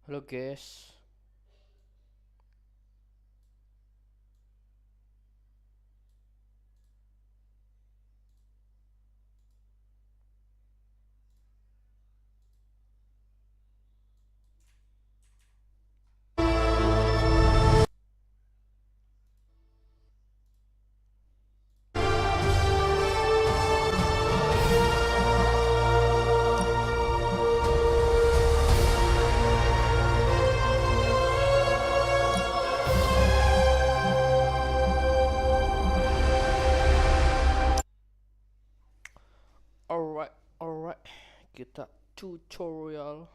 Halo guys. Alright, alright. Kita tutorial.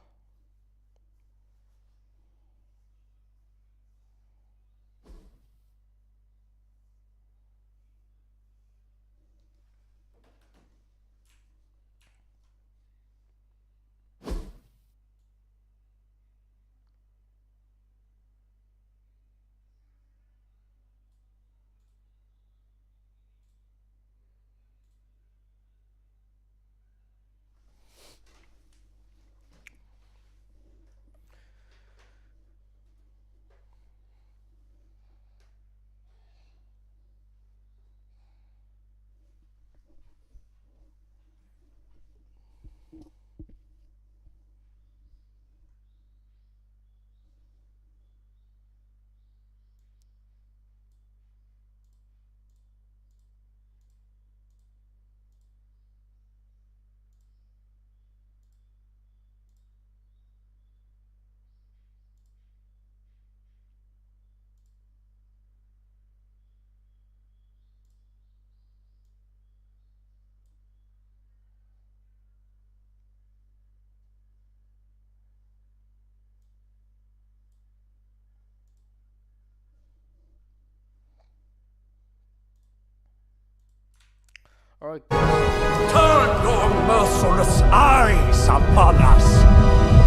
Alright. Turn your merciless eyes upon us,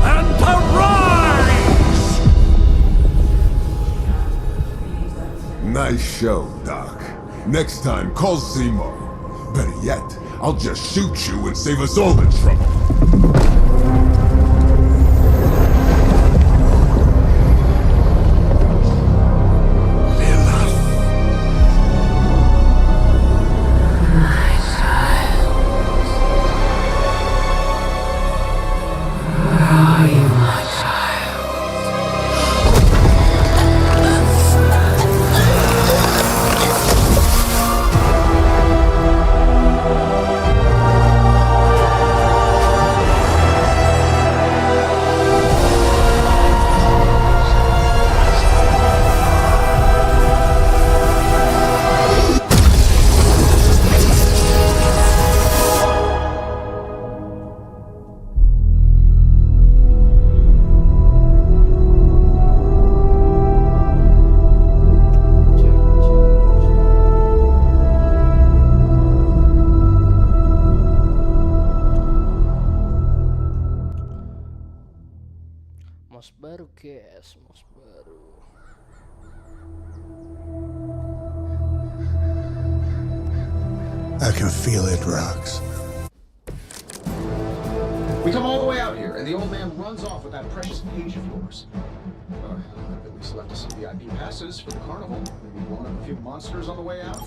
and arise! Nice show, Doc. Next time, call Zemo. Better yet, I'll just shoot you and save us all the trouble. Mas baru guys, mas baru. I can feel it, Rox. We come all the way out here, and the old man runs off with that precious page of yours. I've at least left us some VIP passes for the carnival. Maybe blown up a few monsters on the way out.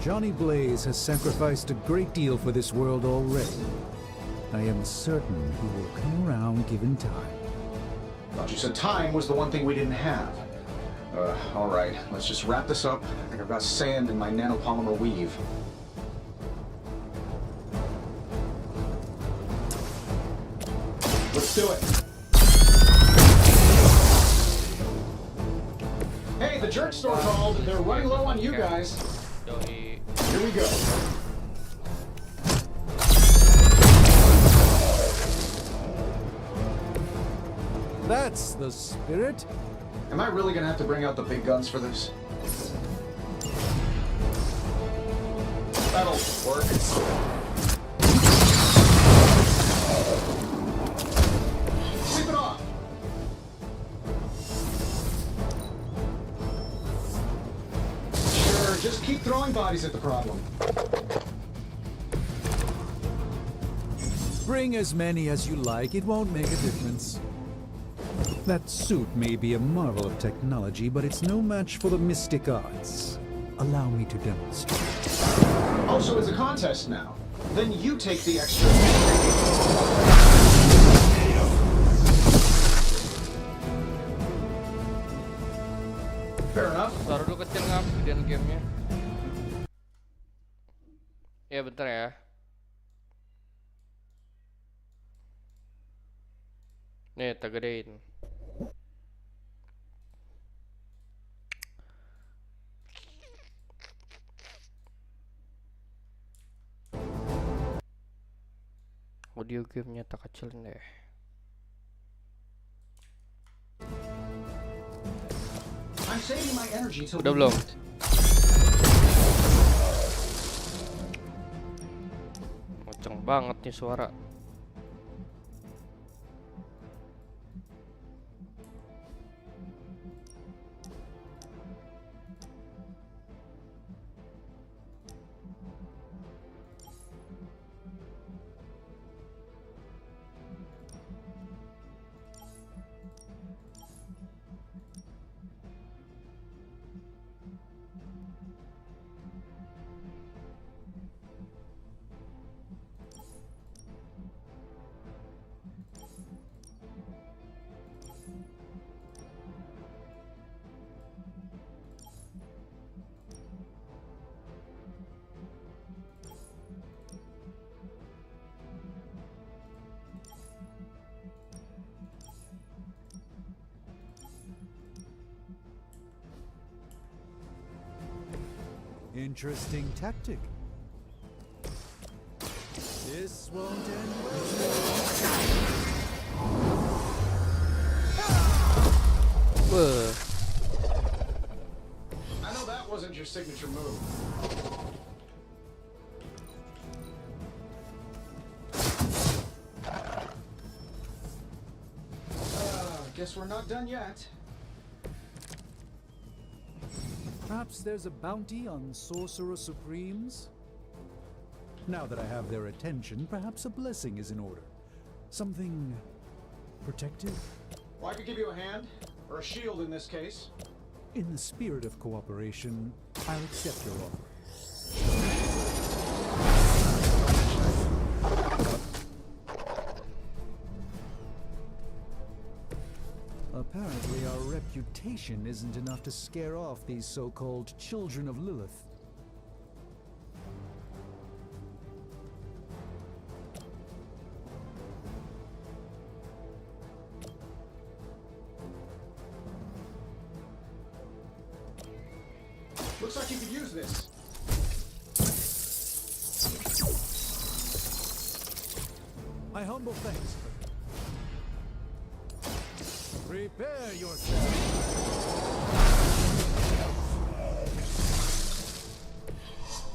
Johnny Blaze has sacrificed a great deal for this world already. I am certain he will come around given time. Thought you said time was the one thing we didn't have. All right, let's just wrap this up. I think I've got sand in my nanopolymer weave. Let's do it. Hey, the jerk store called. They're running low on you guys. Yoi. Here we go. That's the spirit. Am I really gonna have to bring out the big guns for this? That'll work. Sweep it off. Sure, just keep throwing bodies at the problem. Bring as many as you like, it won't make a difference. That suit may be a marvel of technology, but it's no match for the mystic arts. Allow me to demonstrate. Oh, so it's a contest now. Then you take the extra. Fair enough. Taruh dulu kecil ngap gedean gamenya. Ya bentar ya. Nih, tak gedein. Audio gamenya tak kecilin deh. I'm saving my energy till Udah belum? Kenceng banget nih suara. Interesting tactic. This won't end well. Wah. I know that wasn't your signature move. Guess we're not done yet. Perhaps there's a bounty on Sorcerer Supremes? Now that I have their attention, perhaps a blessing is in order. Something protective? Well, I could give you a hand, or a shield in this case. In the spirit of cooperation, I'll accept your offer. Apparently, our reputation isn't enough to scare off these so-called children of Lilith. Looks like you could use this. My humble thanks. Prepare yourself.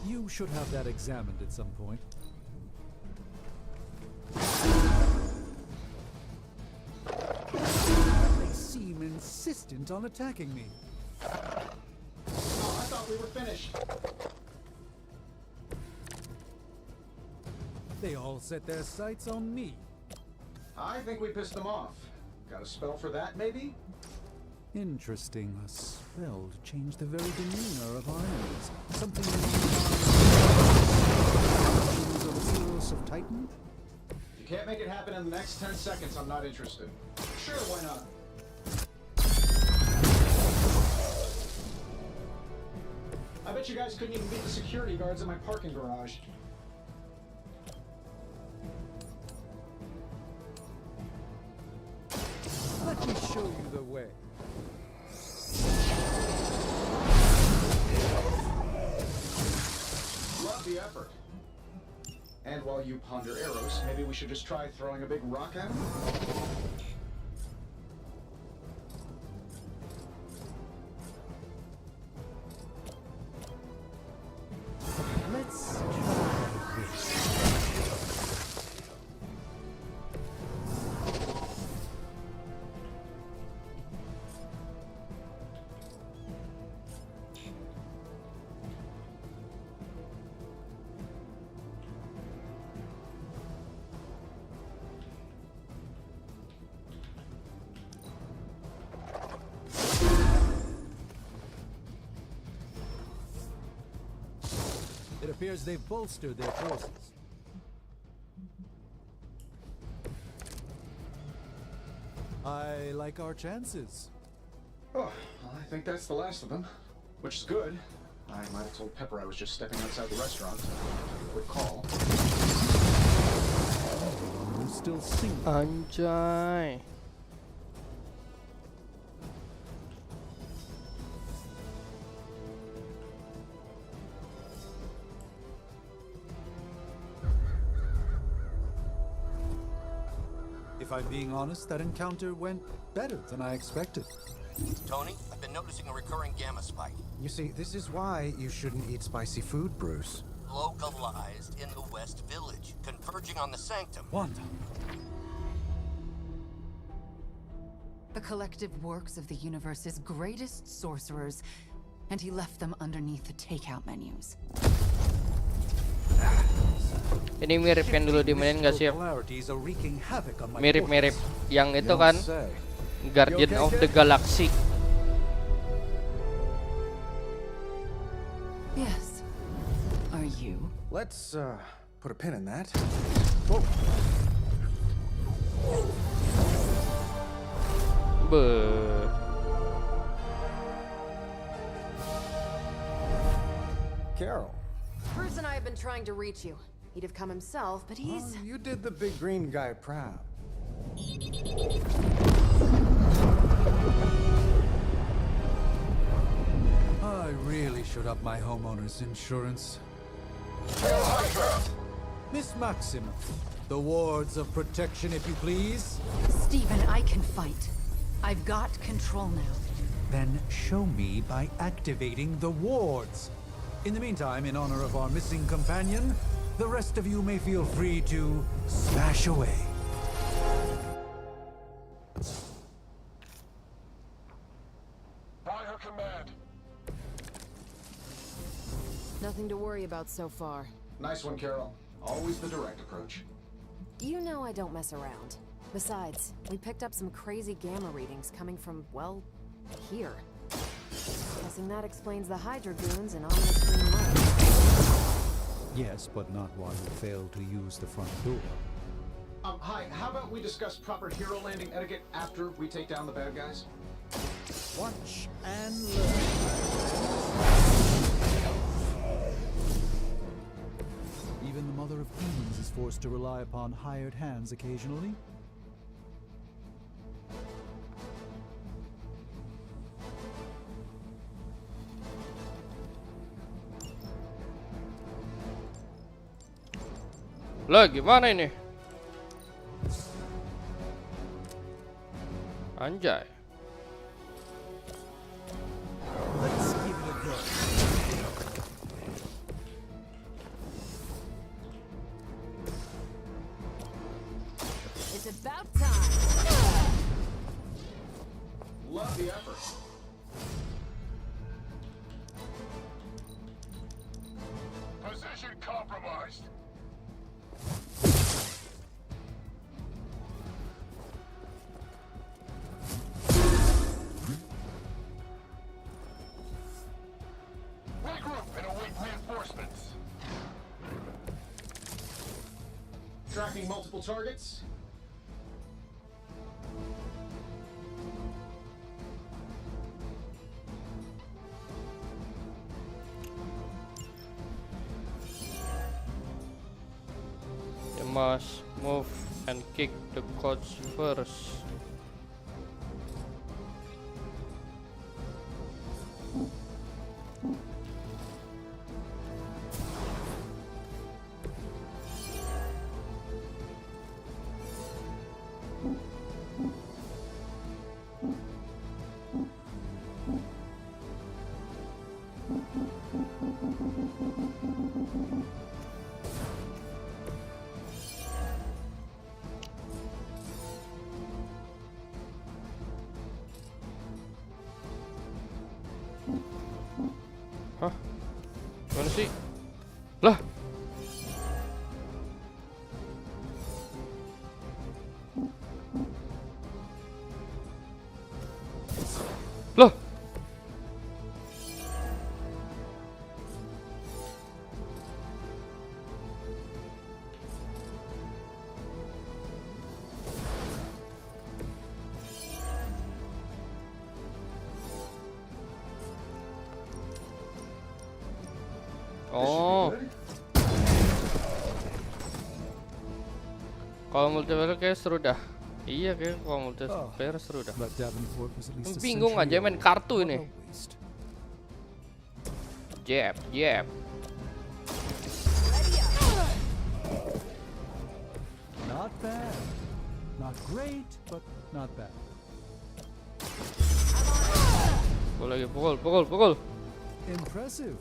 You should have that examined at some point. They seem insistent on attacking me. Oh, I thought we were finished. They all set their sights on me. I think we pissed them off. Got a spell for that, maybe? Interesting. A spell to change the very demeanor of our enemies. Something of a Source of Titan? If you can't make it happen in the next 10 seconds, I'm not interested. Sure, why not? I bet you guys couldn't even beat the security guards in my parking garage. And while you ponder arrows, maybe we should just try throwing a big rock at him? Let's try this. It appears they've bolstered their forces. I like our chances. Oh, well, I think that's the last of them. Which is good. I might have told Pepper I was just stepping outside the restaurant. Quick call. I'm still single. Anjay. If I'm being honest, that encounter went better than I expected. Tony, I've been noticing a recurring gamma spike. You see, this is why you shouldn't eat spicy food, Bruce. Localized in the West Village, converging on the Sanctum. Wanda. The collective works of the universe's greatest sorcerers, and he left them underneath the takeout menus. Ini mirip yang dulu dimainin gak sih? Polarities are wreaking havoc on my Mirip-mirip forces. yang itu Don't kan say. Guardian You okay, of kid? the Galaxy. Yes. Are you? Let's, put a pin in that. Beuh. Carol, Bruce and I have been trying to reach you. He'd have come himself, but he's... you did the big green guy proud. I really should up my homeowner's insurance. Miss Maxima, the wards of protection, if you please. Stephen, I can fight. I've got control now. Then show me by activating the wards. In the meantime, in honor of our missing companion, the rest of you may feel free to smash away. By her command. Nothing to worry about so far. Nice one, Carol. Always the direct approach. You know I don't mess around. Besides, we picked up some crazy gamma readings coming from, well, here. Guessing that explains the Hydra goons and ominous green light. Yes, but not while you fail to use the front door. Hi, how about we discuss proper hero landing etiquette after we take down the bad guys? Watch and learn. Even the mother of demons is forced to rely upon hired hands occasionally. Lah, gimana ini? Anjay. Let's give it a go. It's about time! Love the effort. Position compromised. Regroup and await reinforcements. Tracking multiple targets. You must move and kick the coach first. Hah? Mana sih? Lah. Loh. Oh. Kalau multiplayer kayak seru dah. Iya kayak kalau multiplayer seru dah. But Davenport was at least a Bingung century aja main old. kartu What ini. a waste. Jab, jab. Not bad. Not great, but not bad. Pukul lagi, pukul. Impressive.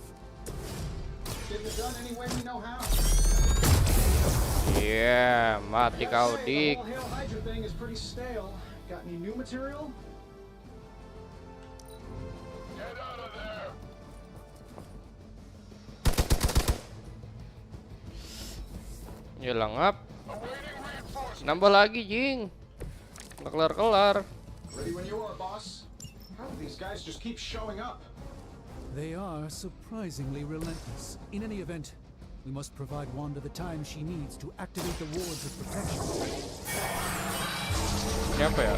Get it done any way we know how. Yeah, mati kau The dik. whole Hail Hydra thing is pretty stale. Got any new material? Get out of there! Nyelangap. Awaiting reinforcements. Nambah lagi, jing. Nggak kelar-kelar. Ready when you are, boss. How do these guys just keep showing up? They are surprisingly relentless. In any event, we must provide Wanda the time she needs to activate the wards of protection. Ini apa ya?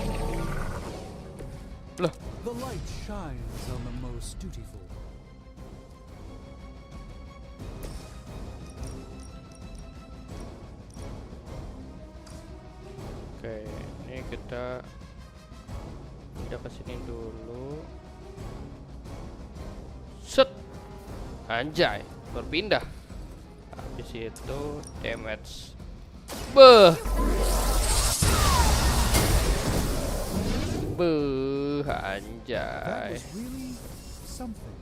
Loh, The light shines on the most dutiful. oke, ini kita ke sini dulu. Set. Anjay, berpindah. Habis itu damage. Beuh. That Anjay. was really something.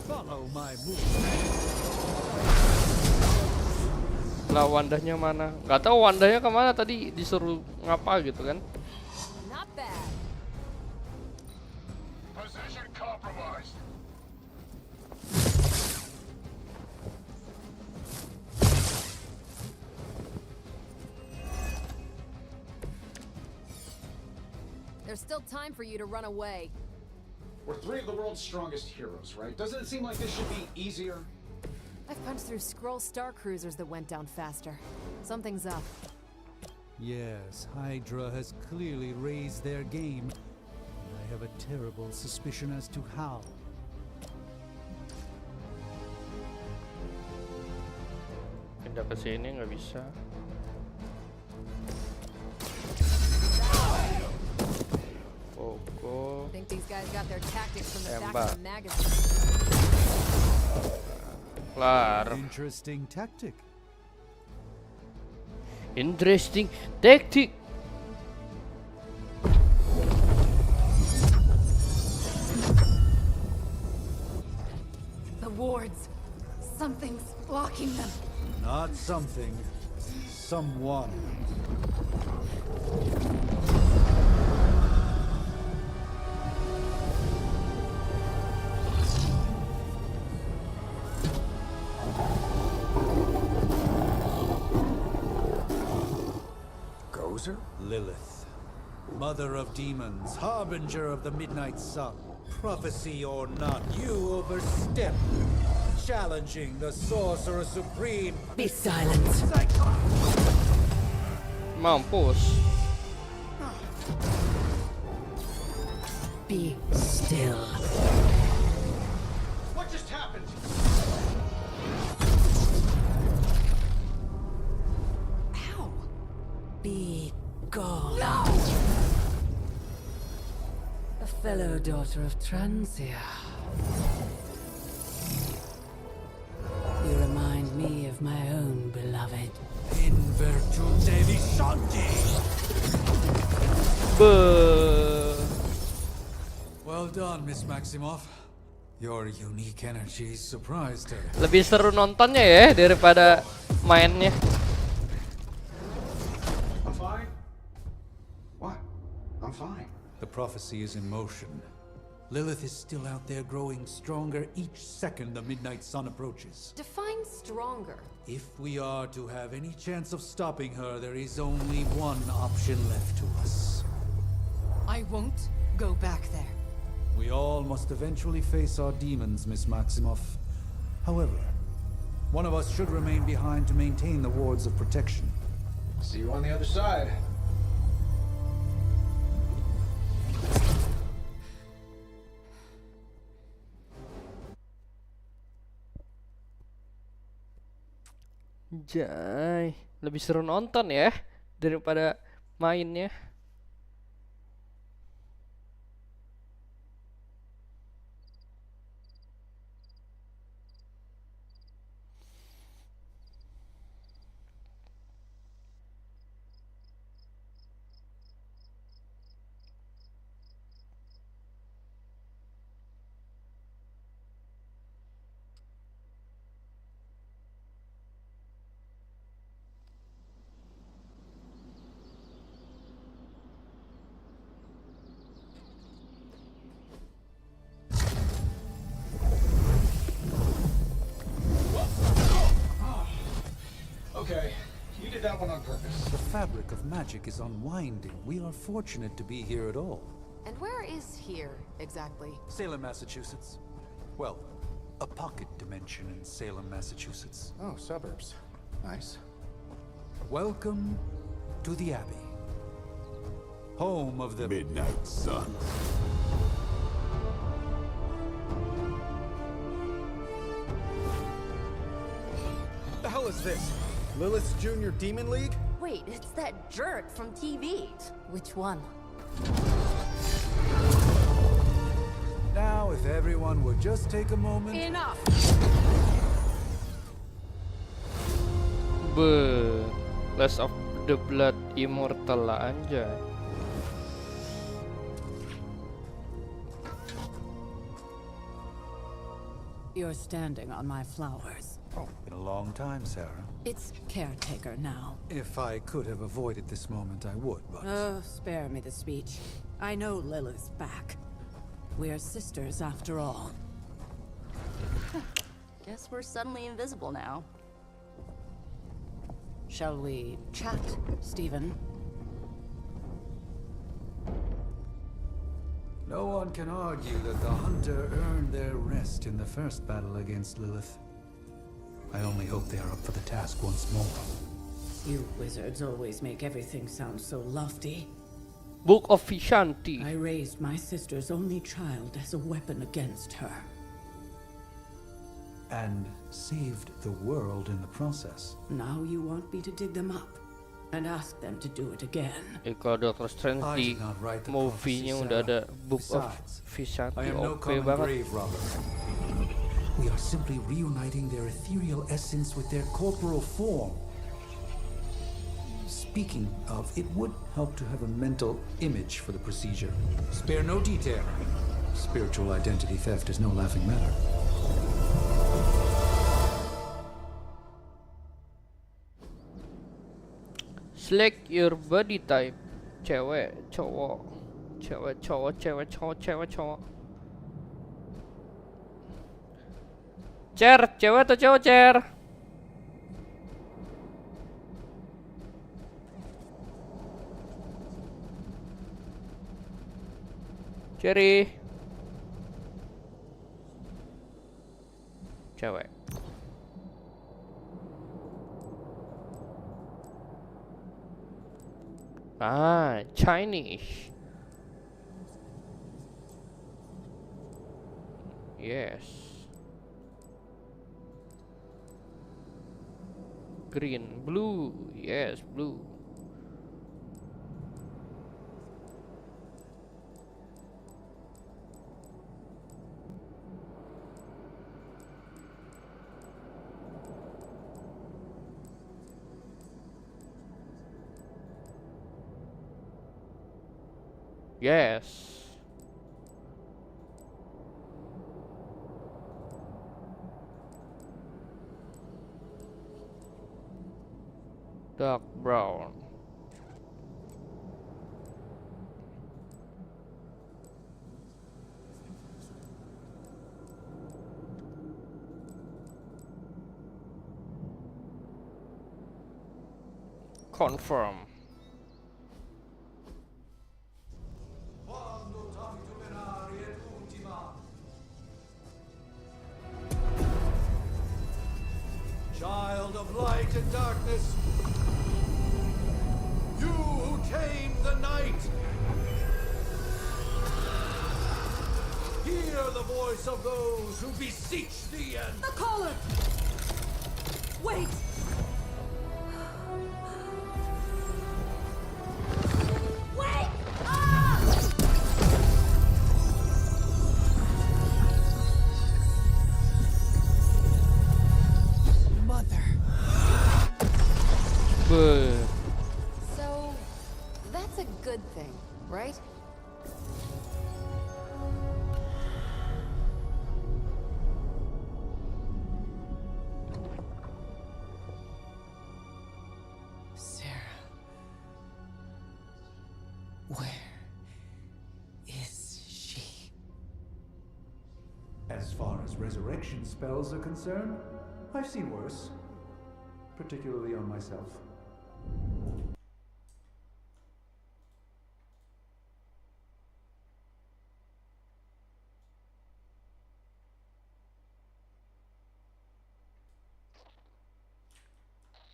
Follow my movement. Lah Wandanya mana? Gak tahu Wandanya kemana tadi, disuruh ngapa gitu kan? Not bad. Position compromised. There's still time for you to run away. We're three of the world's strongest heroes, right? Doesn't it seem like this should be easier? I've punched through Skrull star cruisers that went down faster. Something's up. Yes, Hydra has clearly raised their game. And I have a terrible suspicion as to how. Pindah ke sini nggak bisa. Pogo. Think these guys got their tactics from the back Tembak. of the magazine. Kelar. Interesting tactic. Interesting tactic. The wards. Something's blocking them. Not something. Someone. Gozer? Lilith. Mother of demons, harbinger of the midnight sun. Prophecy or not, you overstep. Challenging the Sorcerer Supreme. Be silent. Mampus. Be still. What just happened? Ow. Be gone. No! A fellow daughter of Transia. You remind me of my own beloved. In virtute de Vishanti. Well done, Miss Maximoff. Your unique energy surprised her. Lebih seru nontonnya ya daripada mainnya. I'm fine. What? I'm fine. The prophecy is in motion. Lilith is still out there growing stronger each second the midnight sun approaches. Define stronger. If we are to have any chance of stopping her, there is only one option left to us. I won't go back there. We all must eventually face our demons, Miss Maximoff. However, one of us should remain behind to maintain the wards of protection. See you on the other side. Jai, lebih seru nonton ya daripada mainnya. Okay, you did that one on purpose. The fabric of magic is unwinding. We are fortunate to be here at all. And where is here, exactly? Salem, Massachusetts. Well, a pocket dimension in Salem, Massachusetts. Oh, suburbs. Nice. Welcome to the Abbey. Home of the Midnight Sun. The hell is this? Lilith's Junior Demon League? Wait, it's that jerk from TV. Which one? Now, if everyone would just take a moment. Enough! Less of the Blood Immortal lah anjay. You're standing on my flowers. Oh, been a long time, Sarah. It's caretaker now. If I could have avoided this moment, I would, but... Oh, spare me the speech. I know Lilith's back. We're sisters after all. Guess we're suddenly invisible now. Shall we chat, Stephen? No one can argue that the Hunter earned their rest in the first battle against Lilith. I only hope they are up for the task once more. You wizards always make everything sound so lofty. Book of Vishanti. I raised my sister's only child as a weapon against her. And saved the world in the process. Now you want me to dig them up and ask them to do it again. Kalau Doctor Strange di movie-nya udah ada Book of Vishanti. I am no common grave robber. We are simply reuniting their ethereal essence with their corporal form. Speaking of, it would help to have a mental image for the procedure. Spare no detail. Spiritual identity theft is no laughing matter. Select your body type. Cewek, cowok. Cewek, cowok, cewek, cowok, cewek, cowok. Cer, cewek atau cowok, Cer? Cherry. Cewek. Ah, Chinese. Yes. Green, blue. Yes, blue. Yes. Dark brown. Confirm. Child of light and darkness, you who tame the night, hear the voice of those who beseech thee and... The caller! Wait! Wait! Ah! Mother. Buh. So, that's a good thing, right? Sarah. Where is she? As far as resurrection spells are concerned, I've seen worse. Particularly on myself.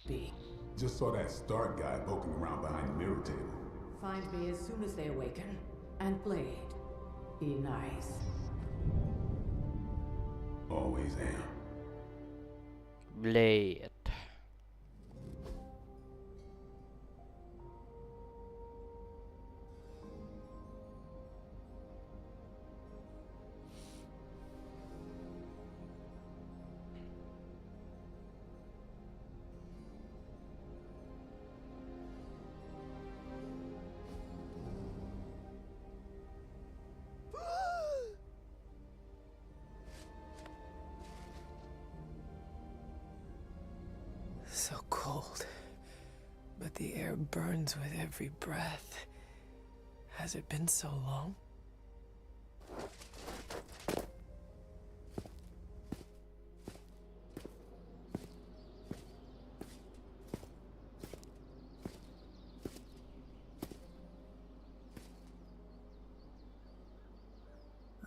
Be. Just saw that Stark guy poking around behind the mirror table. Find me as soon as they awaken. And Blade. Be nice. Always am. Blade. So cold. But the air burns with every breath. Has it been so long?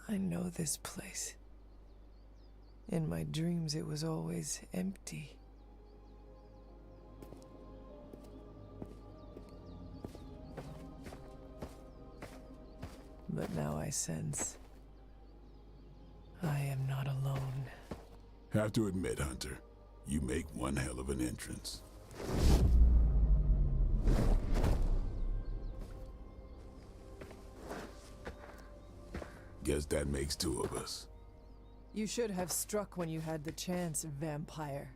I know this place. In my dreams, it was always empty. But now I sense I am not alone. Have to admit, Hunter, you make one hell of an entrance. Guess that makes two of us. You should have struck when you had the chance, vampire.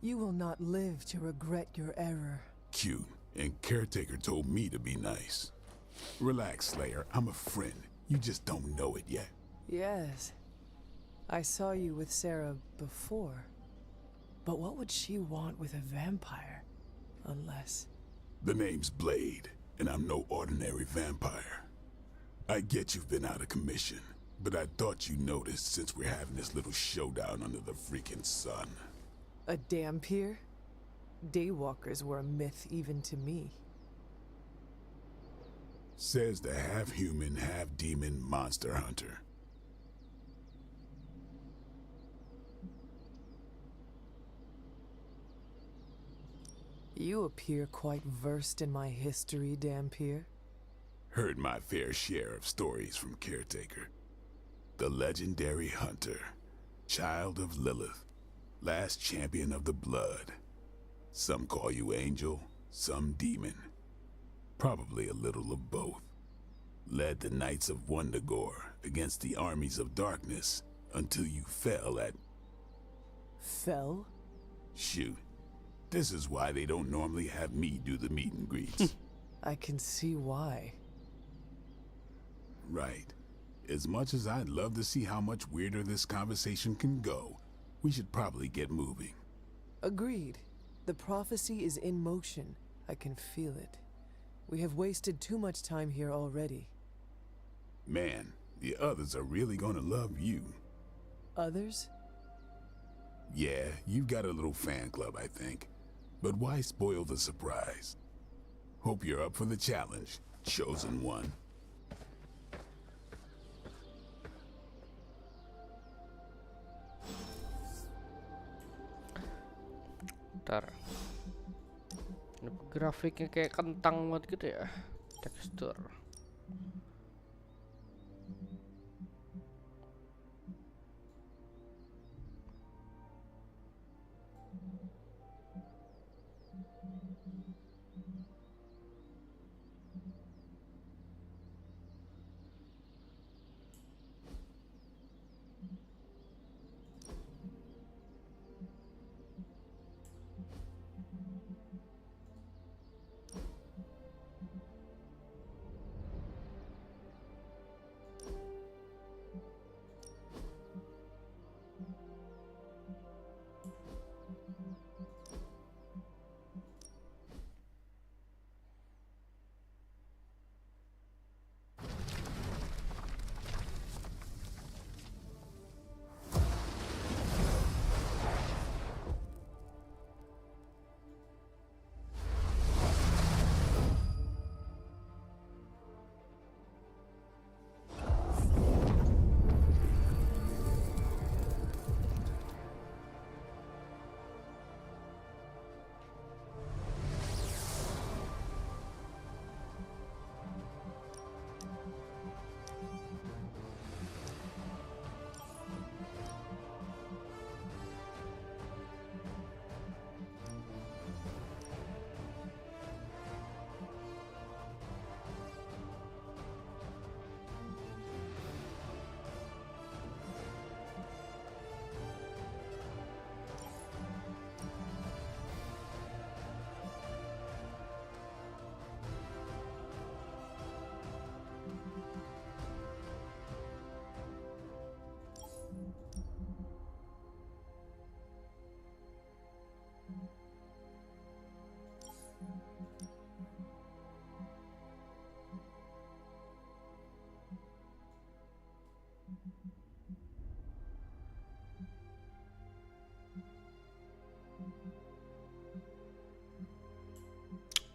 You will not live to regret your error. Cute, and Caretaker told me to be nice. Relax, Slayer. I'm a friend. You just don't know it yet. Yes. I saw you with Sarah before. But what would she want with a vampire? Unless... The name's Blade, and I'm no ordinary vampire. I get you've been out of commission, but I thought you noticed since we're having this little showdown under the freaking sun. A dampier? Daywalkers were a myth even to me. Says the half-human, half-demon monster hunter. You appear quite versed in my history, Dampier. Heard my fair share of stories from Caretaker. The legendary hunter, child of Lilith, last champion of the blood. Some call you angel, some demon. Probably a little of both. Led the Knights of Wundagore against the armies of darkness until you fell at... Fell? Shoot. This is why they don't normally have me do the meet and greets. I can see why. right. As much as I'd love to see how much weirder this conversation can go, we should probably get moving. Agreed. The prophecy is in motion. I can feel it. We have wasted too much time here already. Man, the others are really gonna love you. Others? Yeah, you've got a little fan club, I think. But why spoil the surprise? Hope you're up for the challenge, chosen one. Ntar. Ini grafiknya kayak kentang banget gitu ya. Tekstur.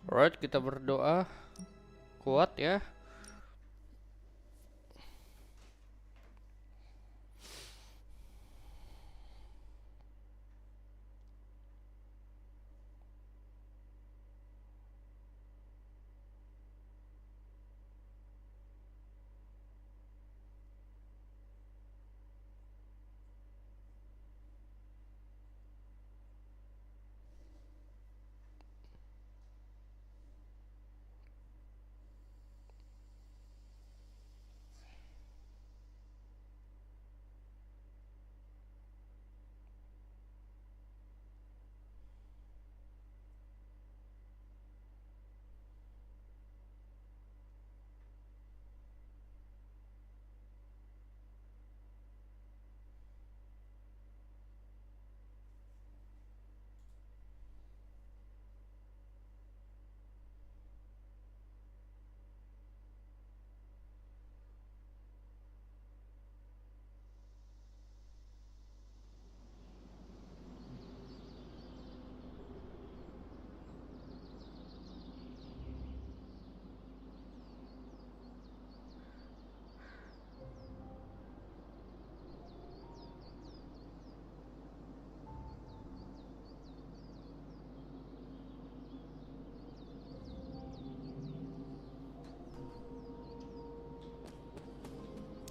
Alright, kita berdoa kuat ya.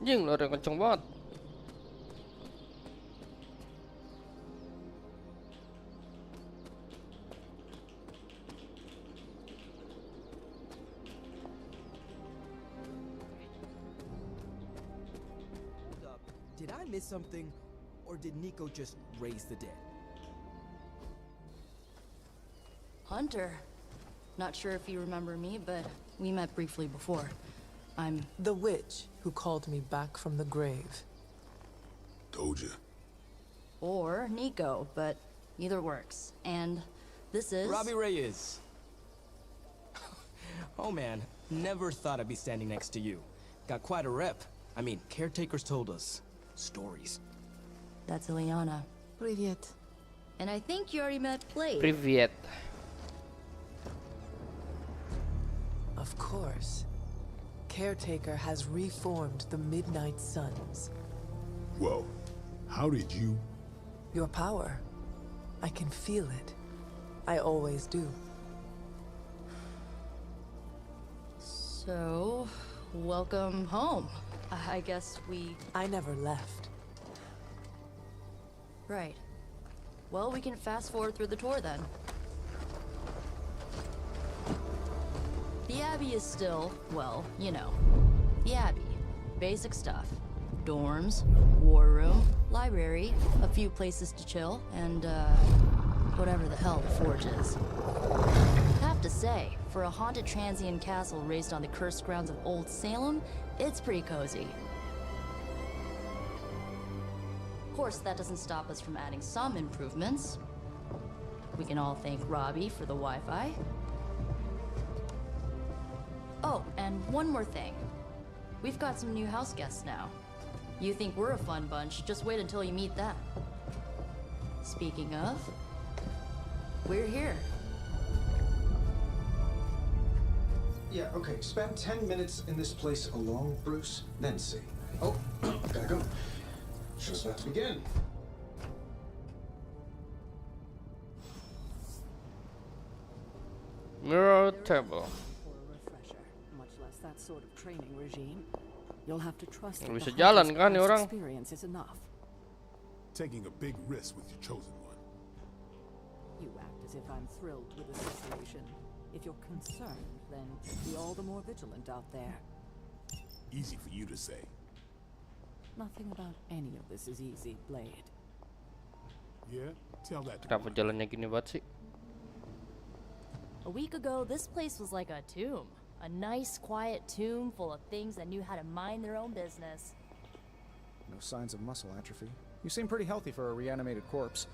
Jing, lari kenceng banget. Did I miss something, or did Nico just raise the dead? Hunter. Not sure if you remember me, but we met briefly before. I'm the witch who called me back from the grave. Told ya. or Nico, but either works. And this is Robbie Reyes. Oh man, never thought I'd be standing next to you. Got quite a rep. I mean, caretakers told us stories. That's Ileana. Привет. And I think you already met Blade. Привет. Of course. Caretaker has reformed the Midnight Suns. Whoa. How did you? Your power. I can feel it. I always do. So, welcome home. I guess I never left. Right. Well, we can fast forward through the tour then. The Abbey is still, well, you know, the Abbey. Basic stuff. Dorms, war room, library, a few places to chill, and, whatever the hell the Forge is. Have to say, for a haunted transient castle raised on the cursed grounds of Old Salem, it's pretty cozy. Of course, that doesn't stop us from adding some improvements. We can all thank Robbie for the Wi-Fi. Oh, and one more thing. We've got some new house guests now. You think we're a fun bunch, just wait until you meet them. Speaking of, we're here. Yeah, okay. Spend 10 minutes in this place alone, Bruce, then see. Oh, gotta go. Show's about to begin. Mirror table. For a refresher, much less that sort of training regime. You'll have to trust that Bisa the jalan hunter's kan ni past orang? experience is enough. Taking a big risk with your chosen one. You act as if I'm thrilled with the situation. If you're concerned, then be all the more vigilant out there. Easy for you to say. Nothing about any of this is easy, Blade. Yeah? Tell that to Kenapa jalannya gini banget sih? A week ago, this place was like a tomb. A nice, quiet tomb full of things that knew how to mind their own business. No signs of muscle atrophy. You seem pretty healthy for a reanimated corpse.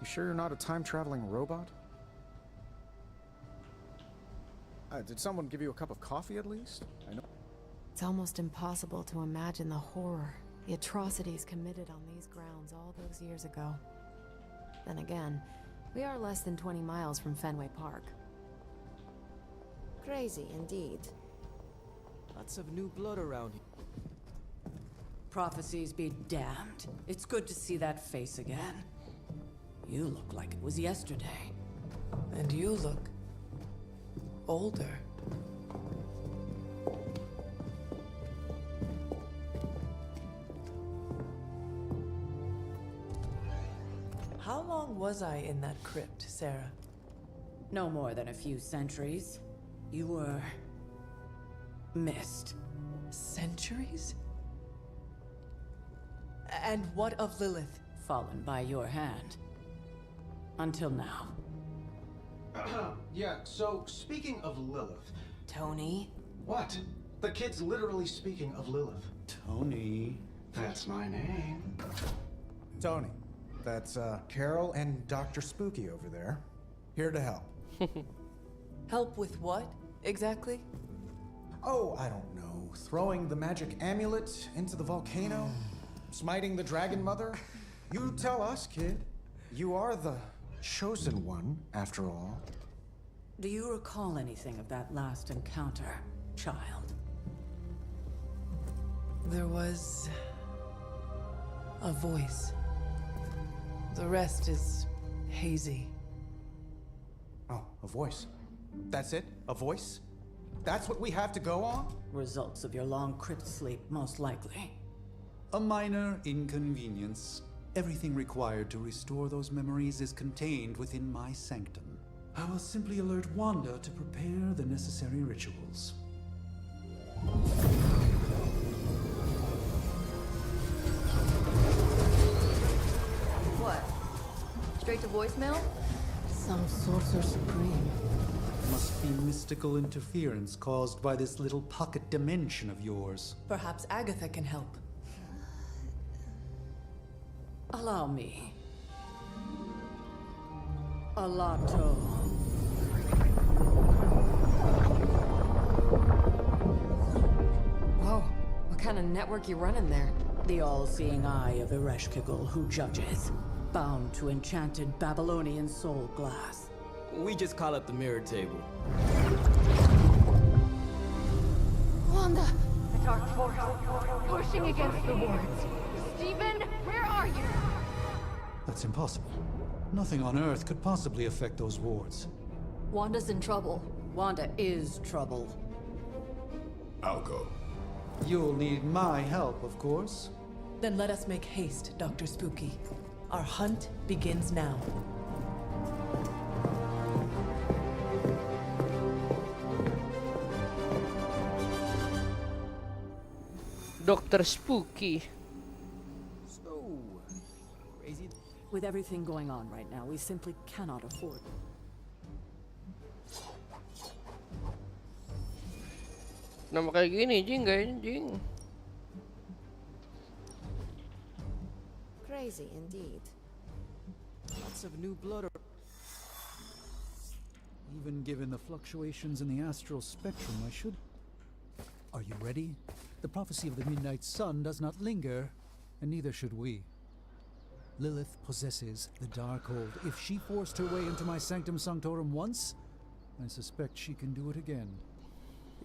You sure you're not a time-traveling robot? Did someone give you a cup of coffee at least? I know. It's almost impossible to imagine the horror, the atrocities committed on these grounds all those years ago. Then again, we are less than 20 miles from Fenway Park. Crazy indeed. Lots of new blood around here. Prophecies be damned. It's good to see that face again. You look like it was yesterday. And you look older. How long was I in that crypt, Sarah? No more than a few centuries. You were missed. Centuries? And what of Lilith? Fallen by your hand. Until now. Yeah, so speaking of Lilith. Tony? What? The kid's literally speaking of Lilith. Tony. That's my name. Tony. That's Carol and Dr. Spooky over there. Here to help. Help with what, exactly? Oh, I don't know. Throwing the magic amulet into the volcano? Smiting the dragon mother? You tell us, kid. You are the chosen one, after all. Do you recall anything of that last encounter, child? There was a voice. The rest is hazy. Oh, a voice. That's it? A voice? That's what we have to go on? Results of your long crypt sleep, most likely. A minor inconvenience. Everything required to restore those memories is contained within my sanctum. I will simply alert Wanda to prepare the necessary rituals. What? Straight to voicemail? Some sorcerer supreme. Must be mystical interference caused by this little pocket dimension of yours. Perhaps Agatha can help. Allow me. Alato. Whoa, what kind of network you running there? The all-seeing eye of Ereshkigal who judges, bound to enchanted Babylonian soul glass. We just call it the mirror table. Wanda! The dark force, pushing against the wards. Stephen, where are you? That's impossible. Nothing on Earth could possibly affect those wards. Wanda's in trouble. Wanda is trouble. I'll go. You'll need my help, of course. Then let us make haste, Dr. Spooky. Our hunt begins now. Dr. Spooky. So, crazy. With everything going on right now, we simply cannot afford. Nama kayak gini, Jing, guys, Jing. Crazy indeed. Lots of new blood. Even given the fluctuations in the astral spectrum, I should... Are you ready? The prophecy of the midnight sun does not linger, and neither should we. Lilith possesses the Darkhold. If she forced her way into my sanctum sanctorum once, I suspect she can do it again.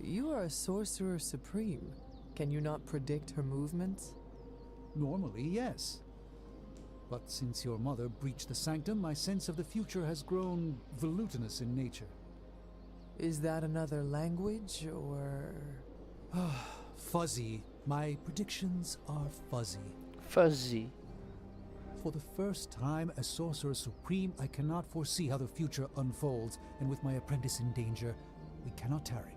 You are a sorcerer supreme. Can you not predict her movements? Normally, yes. But since your mother breached the sanctum, my sense of the future has grown volutinous in nature. Is that another language, or...? Fuzzy. My predictions are fuzzy. Fuzzy. For the first time as Sorcerer Supreme, I cannot foresee how the future unfolds, and with my apprentice in danger, we cannot tarry.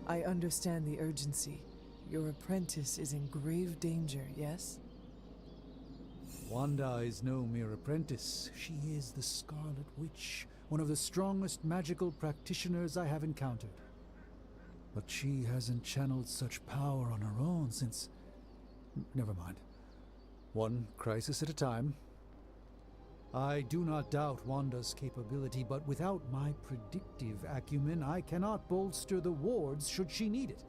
I understand the urgency. Your apprentice is in grave danger, yes? Wanda is no mere apprentice. She is the Scarlet Witch, one of the strongest magical practitioners I have encountered. But she hasn't channeled such power on her own since... Never mind. One crisis at a time. I do not doubt Wanda's capability, but without my predictive acumen, I cannot bolster the wards should she need it.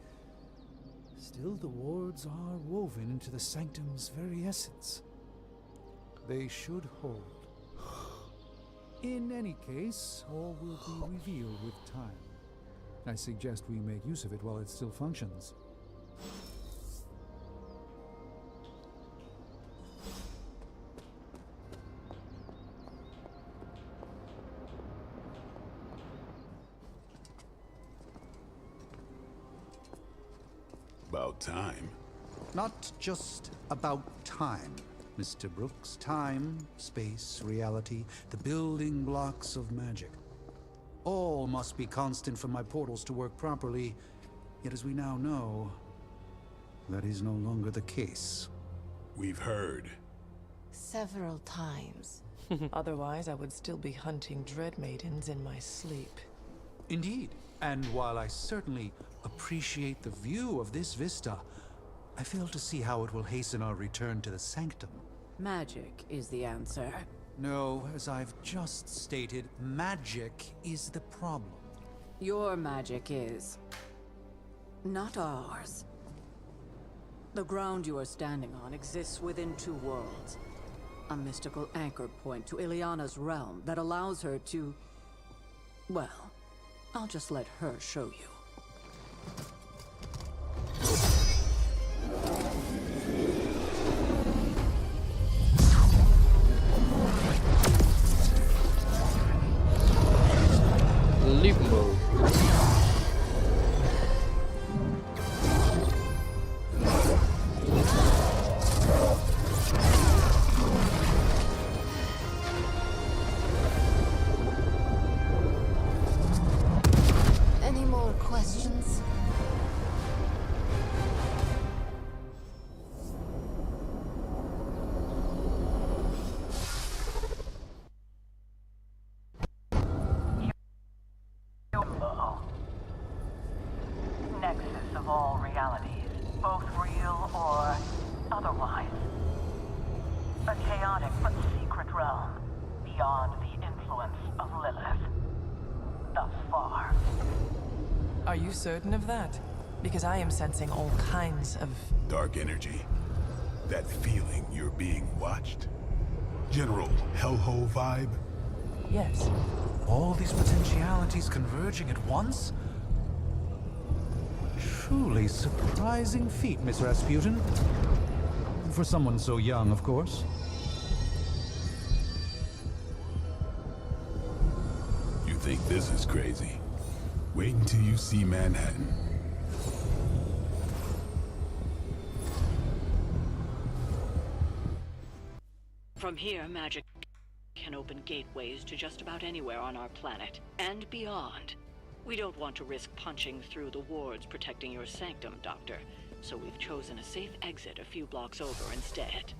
Still, the wards are woven into the sanctum's very essence. They should hold. In any case, all will be revealed with time. I suggest we make use of it while it still functions. About time. Not just about time, Mr. Brooks. Time, space, reality, the building blocks of magic. All must be constant for my portals to work properly, yet as we now know, that is no longer the case. We've heard. Several times. Otherwise, I would still be hunting Dread Maidens in my sleep. Indeed, and while I certainly appreciate the view of this vista, I fail to see how it will hasten our return to the sanctum. Magic is the answer. No, as I've just stated, magic is the problem. Your magic is... not ours. The ground you are standing on exists within two worlds. A mystical anchor point to Ileana's realm that allows her to... well, I'll just let her show you. Leave mode. Any more questions? of all realities, both real or otherwise. A chaotic but secret realm, beyond the influence of Lilith. Thus far. Are you certain of that? Because I am sensing all kinds of... Dark energy. That feeling you're being watched. General hellhole vibe. Yes. All these potentialities converging at once? Truly surprising feat, Miss Rasputin. For someone so young, of course. You think this is crazy? Wait until you see Manhattan. From here, magic can open gateways to just about anywhere on our planet, and beyond. We don't want to risk punching through the wards protecting your sanctum, Doctor, so we've chosen a safe exit a few blocks over instead.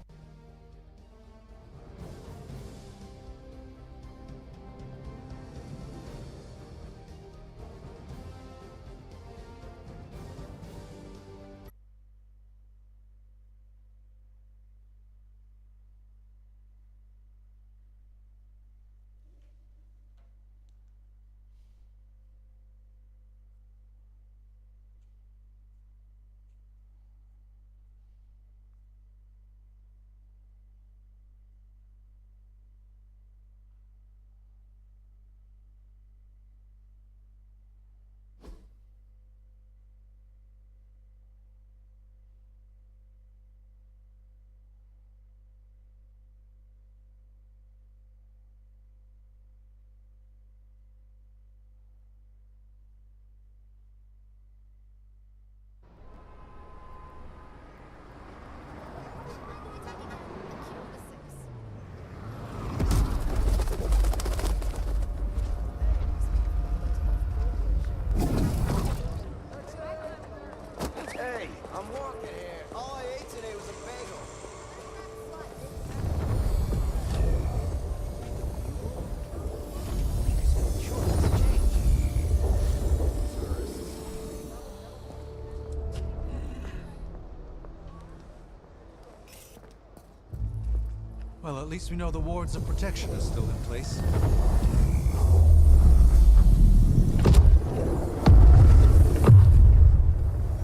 Well, at least we know the wards of protection are still in place.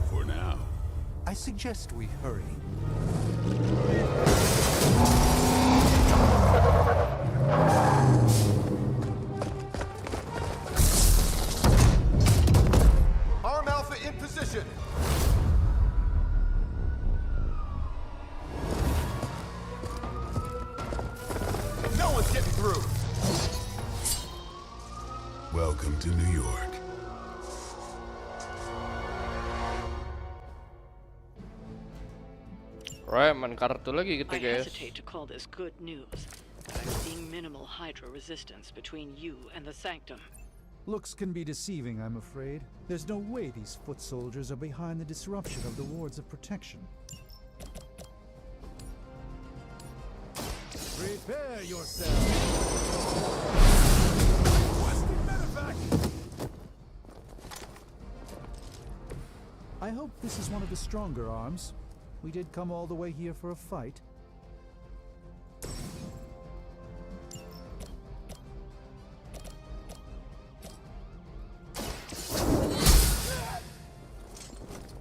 For now. I suggest we hurry. Arm Alpha in position. No one's getting through. Welcome to New York. Right, main kartu lagi kita, I guys. hesitate to call this good news, but I'm seeing minimal Hydra resistance between you and the Sanctum. Looks can be deceiving, I'm afraid. There's no way these foot soldiers are behind the disruption of the wards of protection. Prepare yourself! I hope this is one of the stronger arms. We did come all the way here for a fight.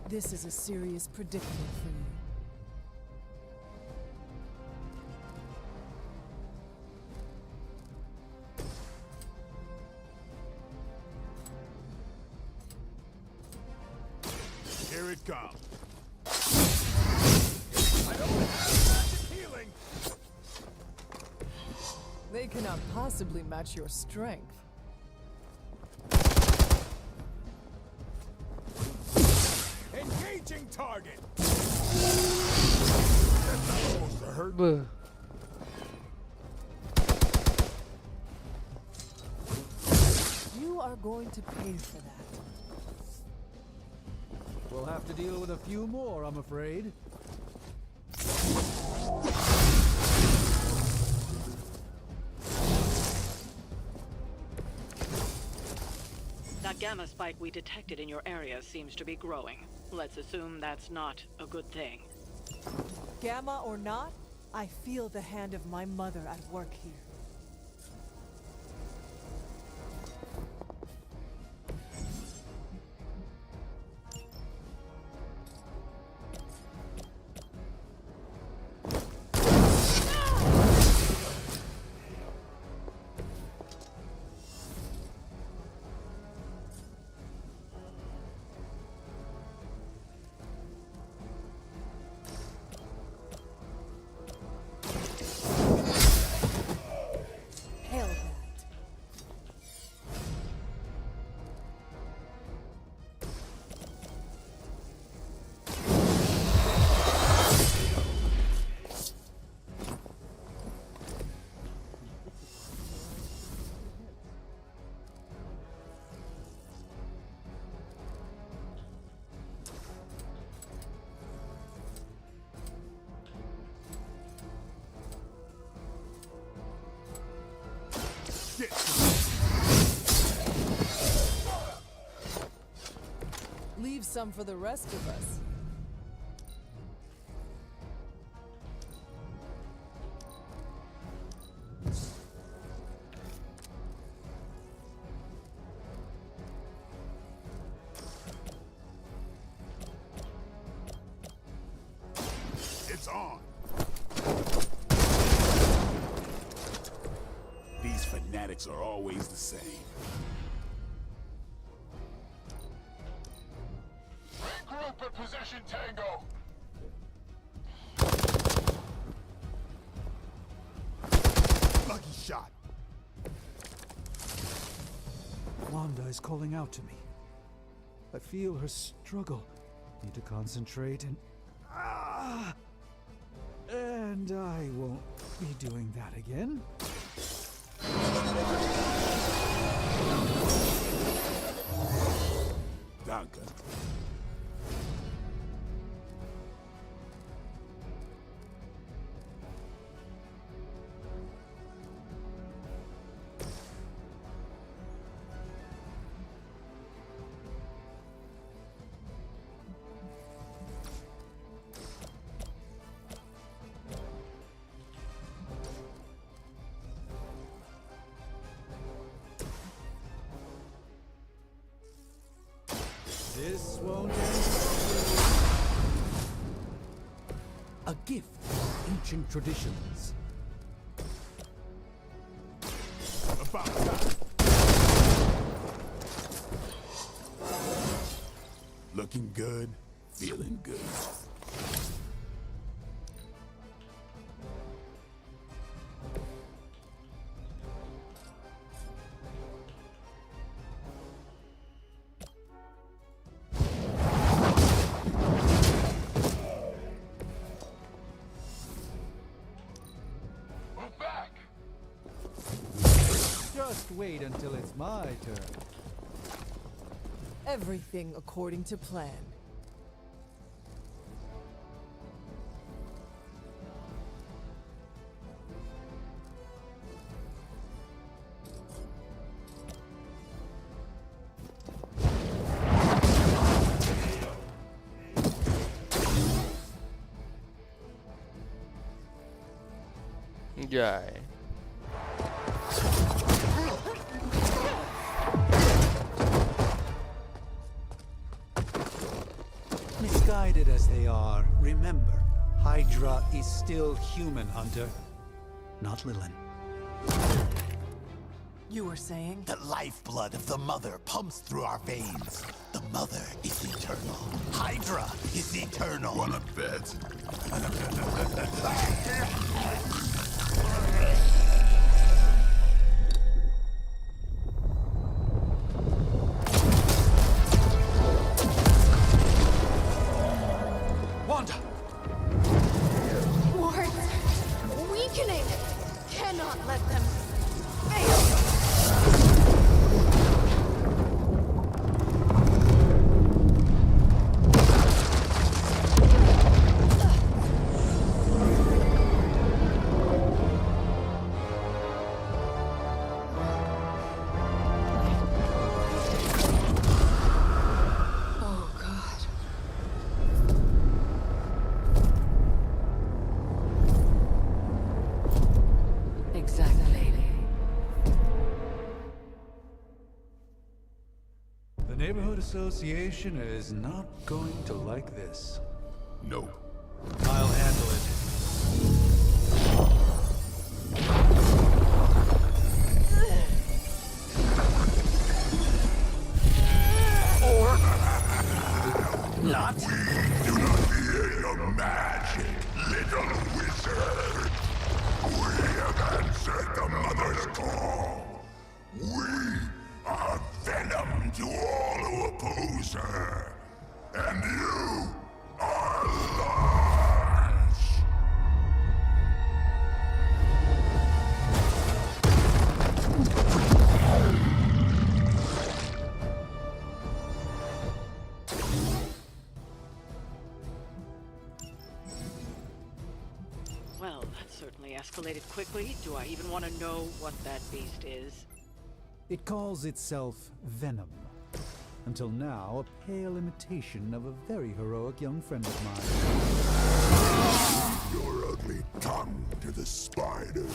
This is a serious predicament for you. Here it comes. I don't have magic healing. They cannot possibly match your strength. Engaging target. That's not supposed to hurt. You are going to pay for that. We'll have to deal with a few more, I'm afraid. That gamma spike we detected in your area seems to be growing. Let's assume that's not a good thing. Gamma or not, I feel the hand of my mother at work here. Leave some for the rest of us. It's on. These fanatics are always the same. Regroup at position Tango. Lucky shot. Wanda is calling out to me. I feel her struggle. Need to concentrate and... And I won't be doing that again. Danke. This won't end. A gift from ancient traditions. About time. Looking good, feeling good. Just wait until it's my turn. Everything according to plan. Jai. Misguided as they are, remember, Hydra is still human, Hunter. Not Lilin. You were saying? The lifeblood of the Mother pumps through our veins. The Mother is eternal. Hydra is eternal. Wanna bet? Wanda! Wards! Weakening! Cannot let them fail! neighborhood association is not going to like this. No. I'll handle it. Or not. We do not fear your magic, little wizard. We have answered the mother's call. We are venom to all who oppose her. And you are large. Well, that certainly escalated quickly. Do I even want to know what that beast is? It calls itself Venom. Until now, a pale imitation of a very heroic young friend of mine. Your ugly tongue to the spiders,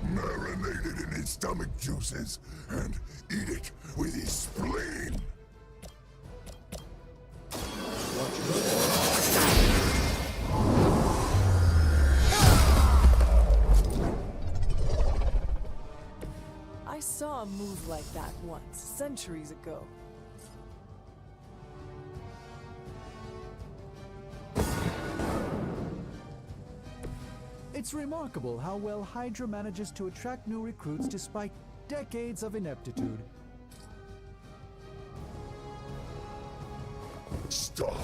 marinated in his stomach juices, and eat it with his spleen. I saw a move like that once, centuries ago. It's remarkable how well Hydra manages to attract new recruits despite decades of ineptitude. Stop.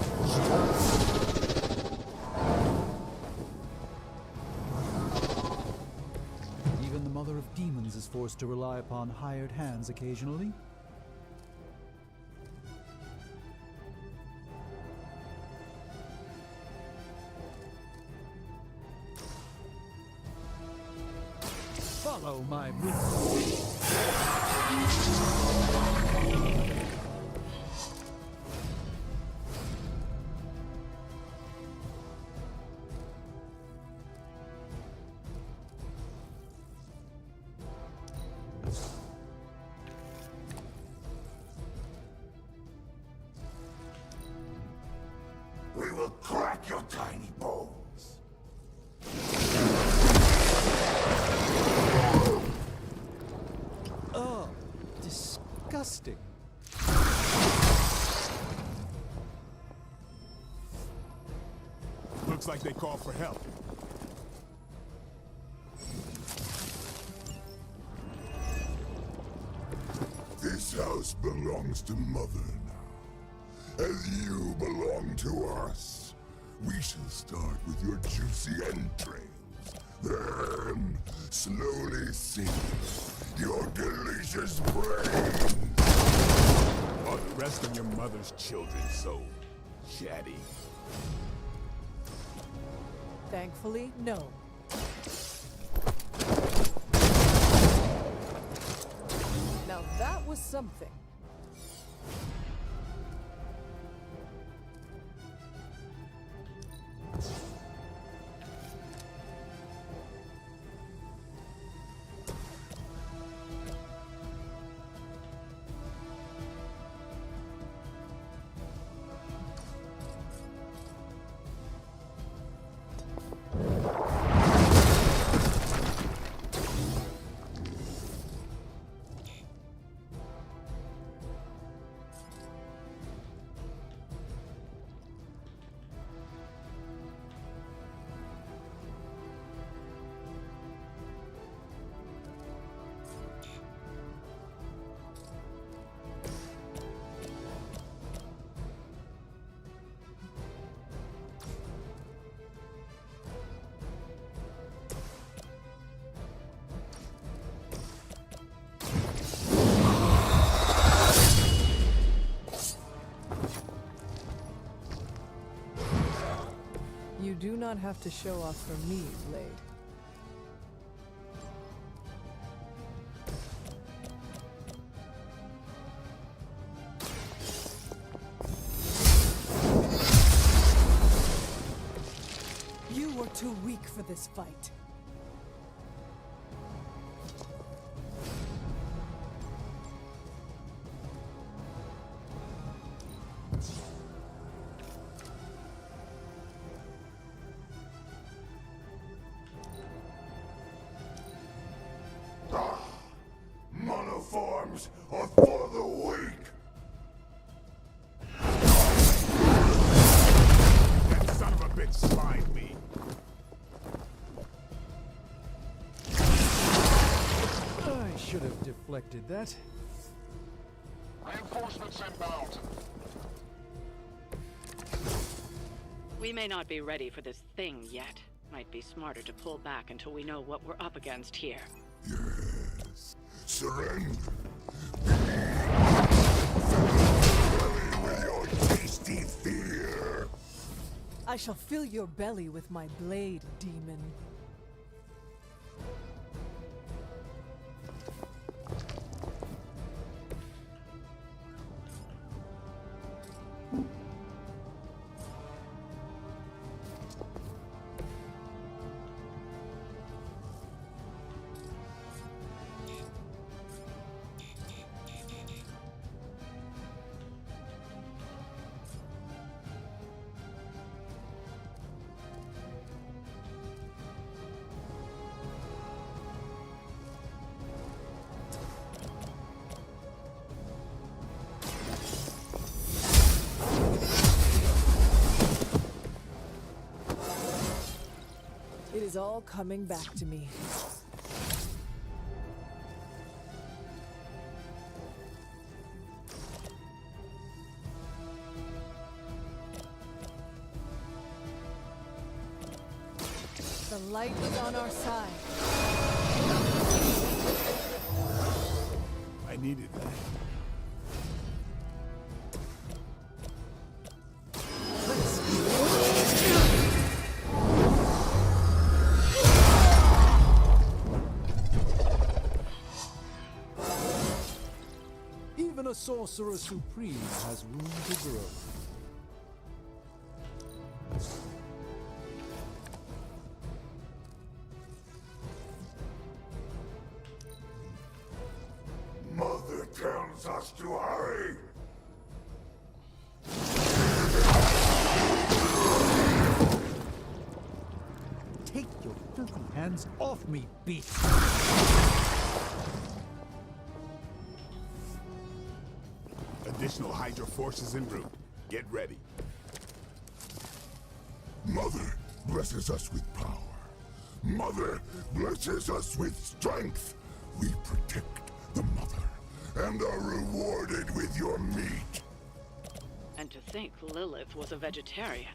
Even the Mother of Demons is forced to rely upon hired hands occasionally. Follow my movement. We will crack your tiny bones. Oh, disgusting. Looks like they called for help. This house belongs to Mother now, as you belong to us. We shall start with your juicy entrails, then slowly sink your delicious brains. Or the rest of your mother's children so chatty. Thankfully, no. Now that was something. You do not have to show off for me, Blade. You were too weak for this fight. arms are for the weak. That son of a bitch slimed me. I should have deflected that. Reinforcements inbound. We may not be ready for this thing yet. Might be smarter to pull back until we know what we're up against here. Yes. Surrender. With your tasty fear. I shall fill your belly with my blade, demon. It is all coming back to me. The light is on our side. I needed that. Even a sorcerer supreme has room to grow. Mother tells us to hurry. Take your filthy hands off me, beast! Additional Hydra forces en route. Get ready. Mother blesses us with power. Mother blesses us with strength. We protect the mother and are rewarded with your meat. And to think Lilith was a vegetarian.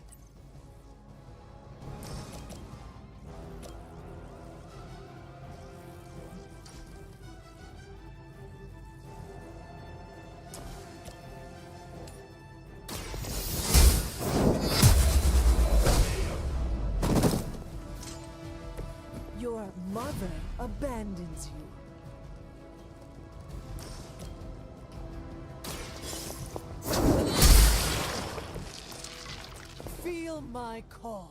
Your mother abandons you. Feel my call.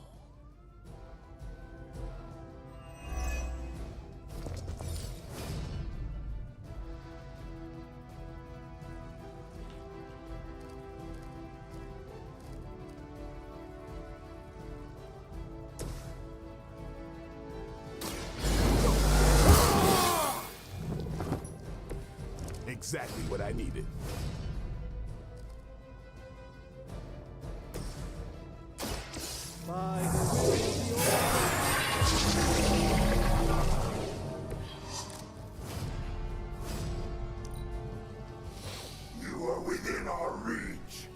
Exactly what I needed. By the way, You are within our reach.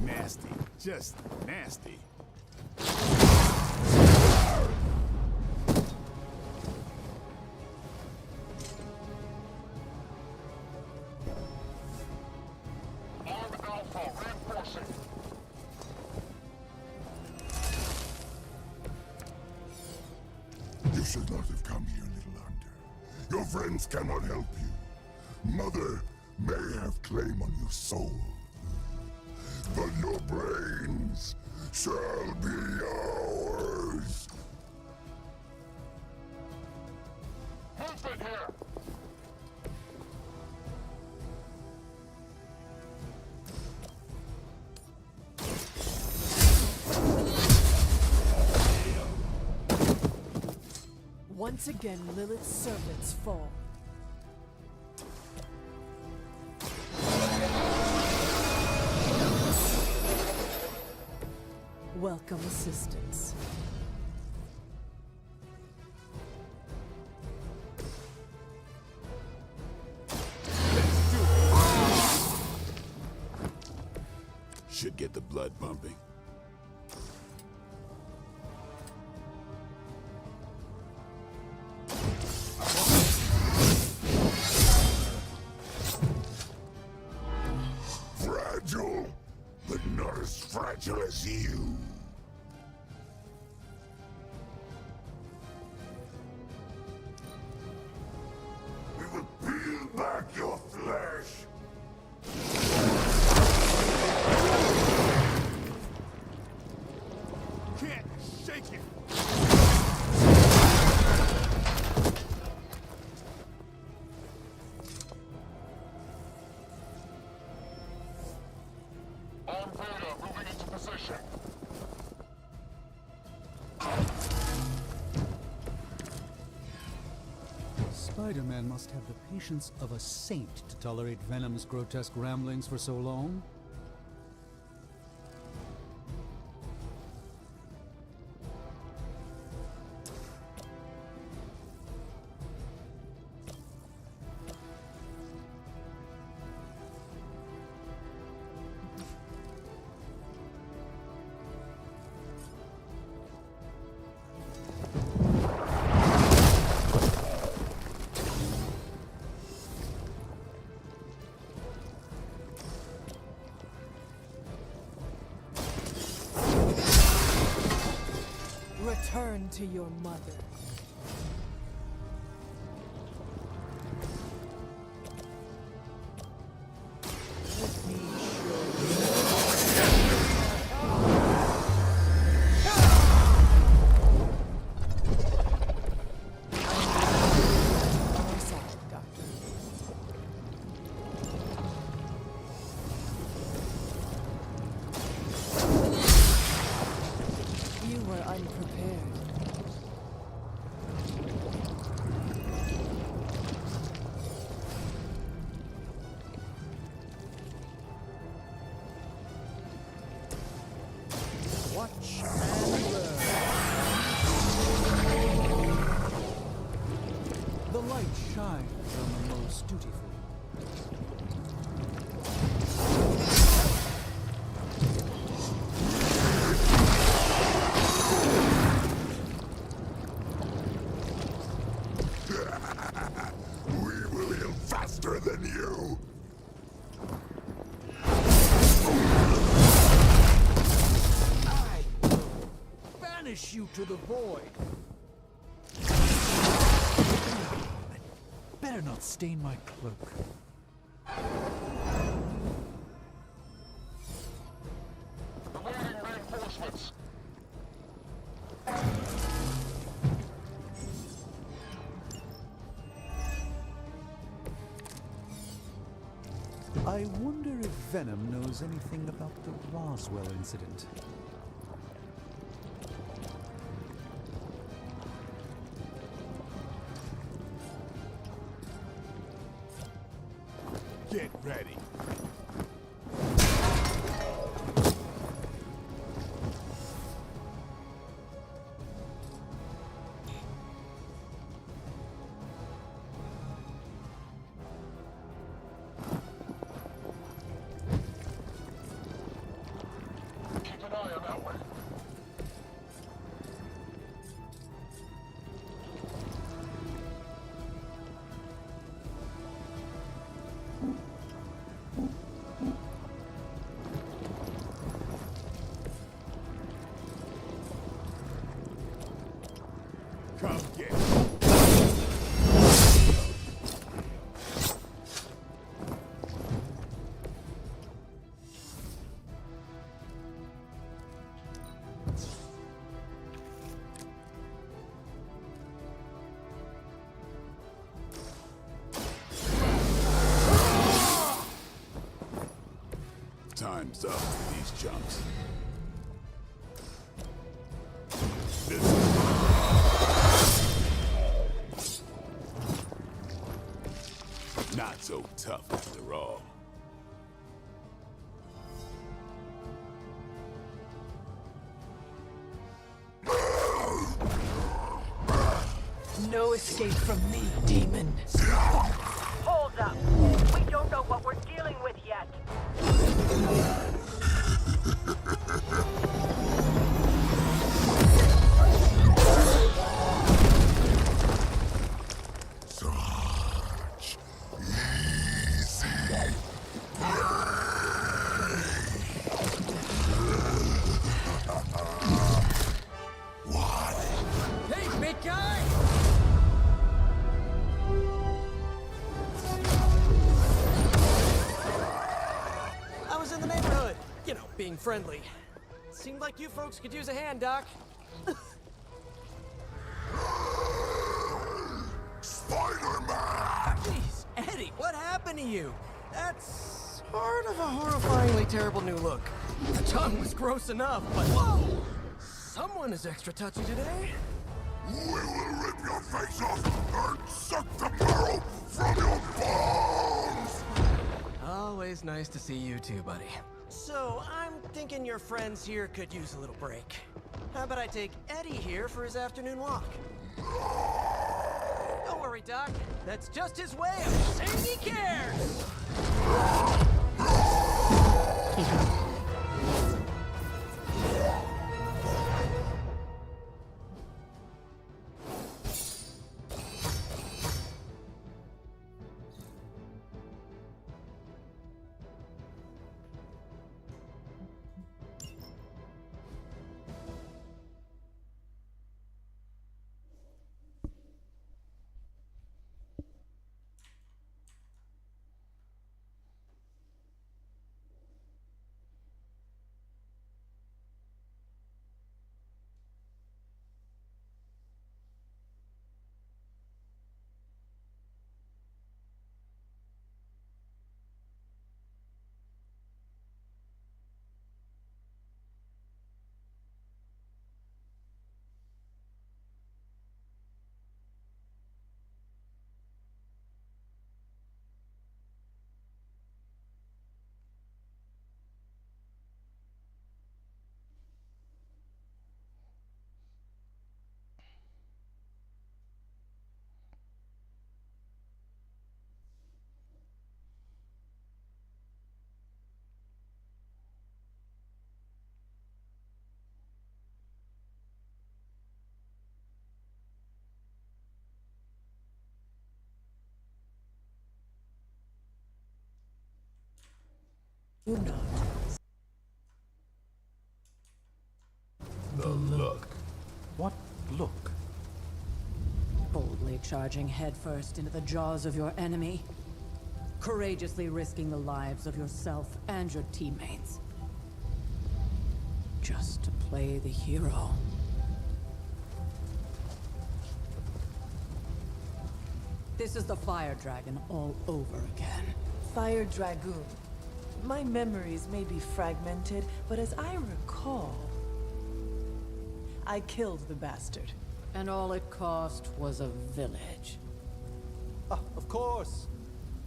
Nasty. Just nasty. Arm Alpha reinforcing. You should not have come here, little hunter. Your friends cannot help you. Mother may have claim on your soul, but your brains shall be ours. Movement here. Once again, Lilith's servants fall. Welcome assistance. Should get the blood pumping. Fragile, but not as fragile as you. We will peel back your flesh. Can't shake it. On Beta, moving into position. Spider-Man must have the patience of a saint to tolerate Venom's grotesque ramblings for so long. Return to your mother. Let me You were unprepared. Watch and learn. The light shines on the most dutiful. We will heal faster than you. I banish you to the void. I'd better not stain my cloak. Loading reinforcements. I wonder if Venom knows anything about the Roswell incident. Get ready. Keep an eye on that one. Come get. Time's up for these chumps. This so tough after all. No escape from me, demon. Hold up. We don't know what we're dealing with yet. Such easy. Hey, big guy! I was in the neighborhood. You know, being friendly. Seemed like you folks could use a hand, Doc. Spider-Man! Jeez, Eddie, what happened to you? That's sort of a horrifyingly terrible new look. The tongue was gross enough, but whoa! Someone is extra touchy today. We will rip your face off and suck the marrow from your bones! Always nice to see you too, buddy. So, I'm thinking your friends here could use a little break. How about I take Eddie here for his afternoon walk? Don't worry, Doc. That's just his way of saying he cares! Do not. The look. What look? Boldly charging headfirst into the jaws of your enemy. Courageously risking the lives of yourself and your teammates. Just to play the hero. This is the Fire Dragon all over again. Fire Dragoon. My memories may be fragmented, but as I recall, I killed the bastard. And all it cost was a village. Of course.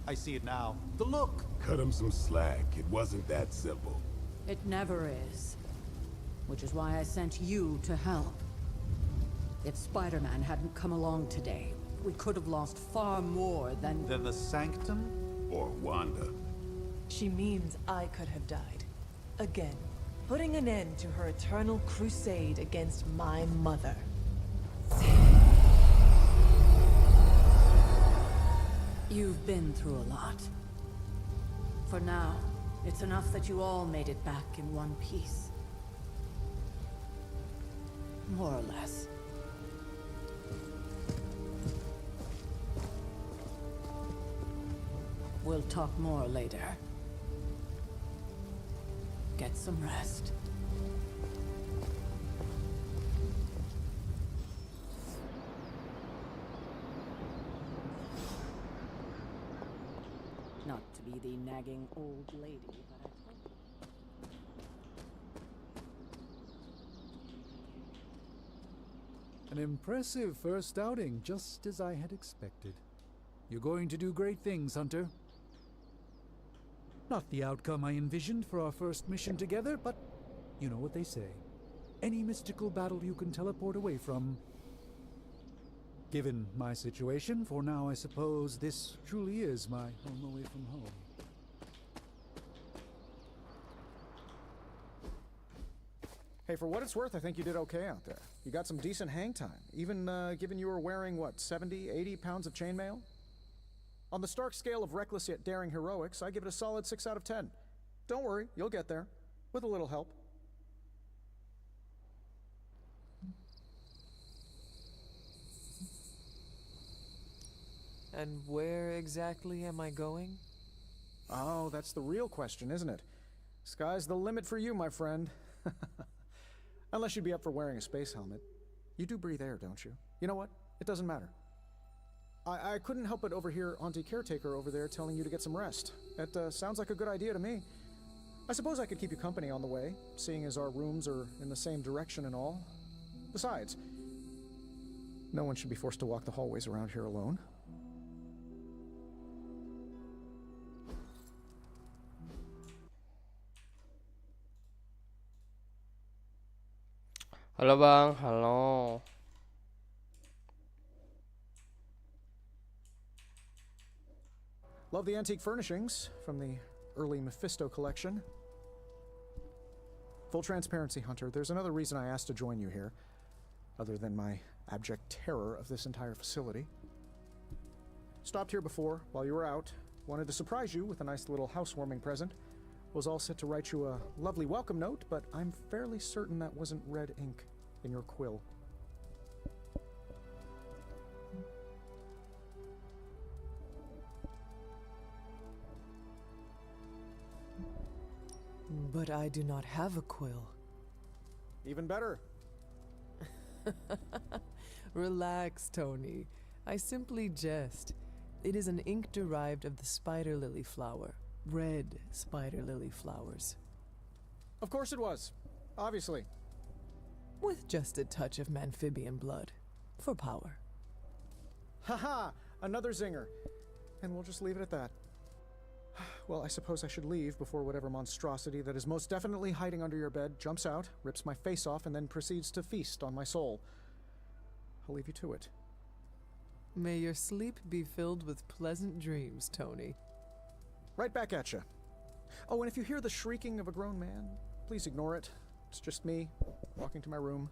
I see it now. The look. Cut him some slack. It wasn't that simple. It never is. Which is why I sent you to help. If Spider-Man hadn't come along today, we could have lost far more than the Sanctum? Or Wanda. She means I could have died. Again, putting an end to her eternal crusade against my mother. You've been through a lot. For now, it's enough that you all made it back in one piece. More or less. We'll talk more later. Get some rest. Not to be the nagging old lady, but An impressive first outing, just as I had expected. You're going to do great things, Hunter. Not the outcome I envisioned for our first mission together, but you know what they say. Any mystical battle you can teleport away from. Given my situation, for now I suppose this truly is my home away from home. Hey, for what it's worth, I think you did okay out there. You got some decent hang time, even given you were wearing, what, 70, 80 pounds of chainmail? On the Stark scale of reckless yet daring heroics, I give it a solid 6 out of 10. Don't worry, you'll get there, with a little help. And where exactly am I going? Oh, that's the real question, isn't it? Sky's the limit for you, my friend. Unless you'd be up for wearing a space helmet. You do breathe air, don't you? You know what? It doesn't matter. I couldn't help but overhear Auntie Caretaker over there telling you to get some rest. That sounds like a good idea to me. I suppose I could keep you company on the way, seeing as our rooms are in the same direction and all. Besides, no one should be forced to walk the hallways around here alone. Halo bang, halo. Love the antique furnishings from the early Mephisto collection. Full transparency, Hunter, there's another reason I asked to join you here, other than my abject terror of this entire facility. Stopped here before, while you were out. Wanted to surprise you with a nice little housewarming present. Was all set to write you a lovely welcome note, but I'm fairly certain that wasn't red ink in your quill. But I do not have a quill. Even better. Relax, Tony. I simply jest. It is an ink derived of the spider lily flower. Red spider lily flowers. Of course it was. Obviously. With just a touch of amphibian blood. For power. Haha! Another zinger. And we'll just leave it at that. Well, I suppose I should leave before whatever monstrosity that is most definitely hiding under your bed jumps out, rips my face off, and then proceeds to feast on my soul. I'll leave you to it. May your sleep be filled with pleasant dreams, Tony. Right back at you. Oh, and if you hear the shrieking of a grown man, please ignore it. It's just me, walking to my room.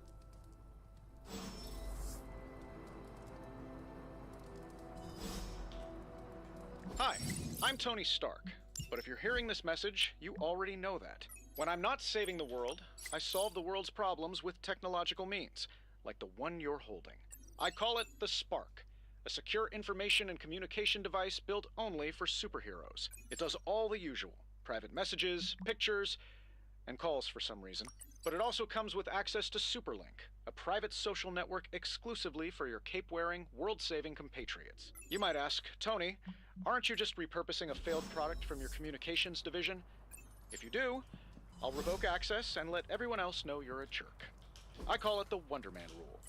Hi, I'm Tony Stark. But if you're hearing this message, you already know that. When I'm not saving the world, I solve the world's problems with technological means, like the one you're holding. I call it the Spark, a secure information and communication device built only for superheroes. It does all the usual, private messages, pictures, and calls for some reason. But it also comes with access to Superlink, a private social network exclusively for your cape-wearing, world-saving compatriots. You might ask, Tony, aren't you just repurposing a failed product from your communications division? If you do, I'll revoke access and let everyone else know you're a jerk. I call it the Wonder Man rule.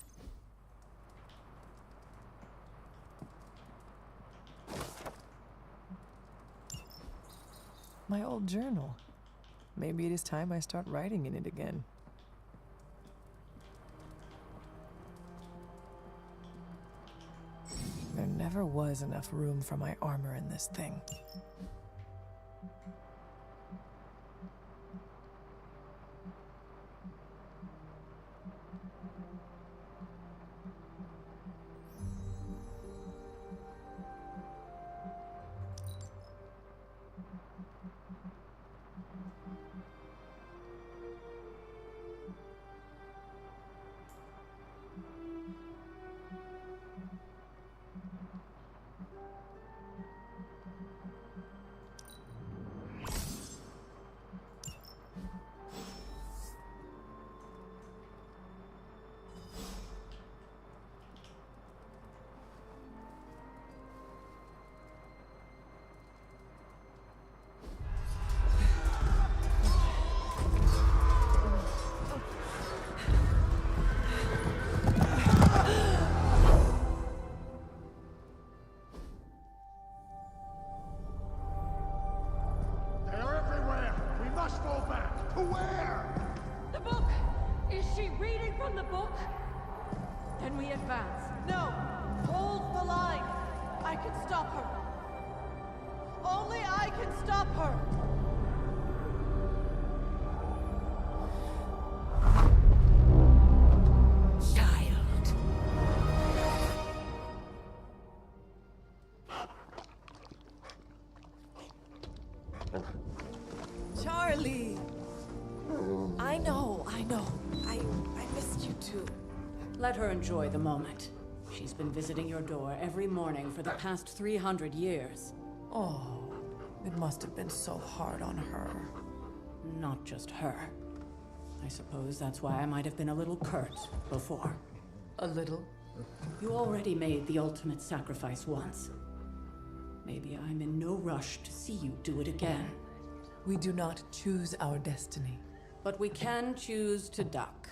My old journal. Maybe it is time I start writing in it again. There never was enough room for my armor in this thing. Then we advance. No! Hold the line! I can stop her. Only I can stop her! Child. Charlie! I know. I missed you too. Let her enjoy the moment. She's been visiting your door every morning for the past 300 years. Oh, it must have been so hard on her. Not just her. I suppose that's why I might have been a little curt before. A little? You already made the ultimate sacrifice once. Maybe I'm in no rush to see you do it again. We do not choose our destiny. But we can choose to duck.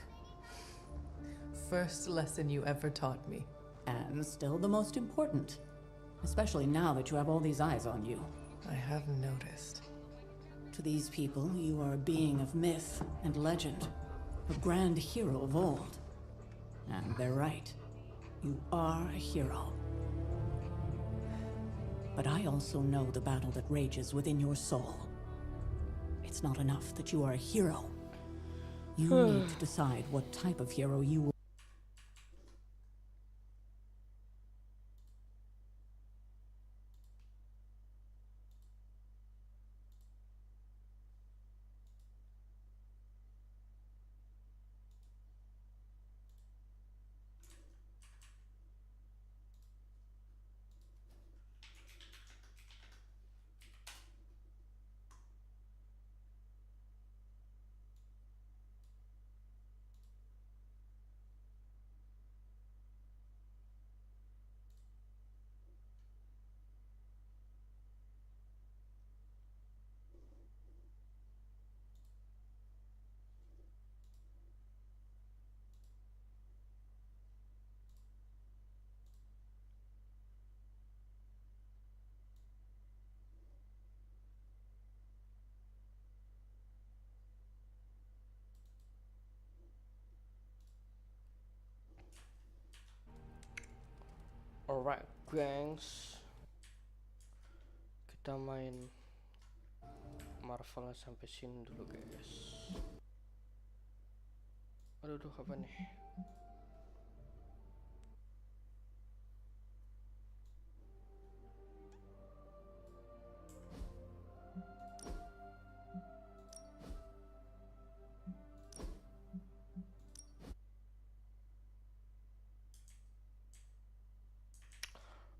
First lesson you ever taught me. And still the most important. Especially now that you have all these eyes on you. I have noticed. To these people, you are a being of myth and legend. A grand hero of old. And they're right. You are a hero. But I also know the battle that rages within your soul. It's not enough that you are a hero. You need to decide what type of hero you will. Alright, gengs, kita main Marvel sampai sini dulu, guys. Aduh, apa nih?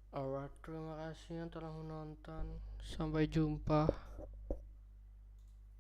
Alright, terima kasih yang telah menonton. Sampai jumpa.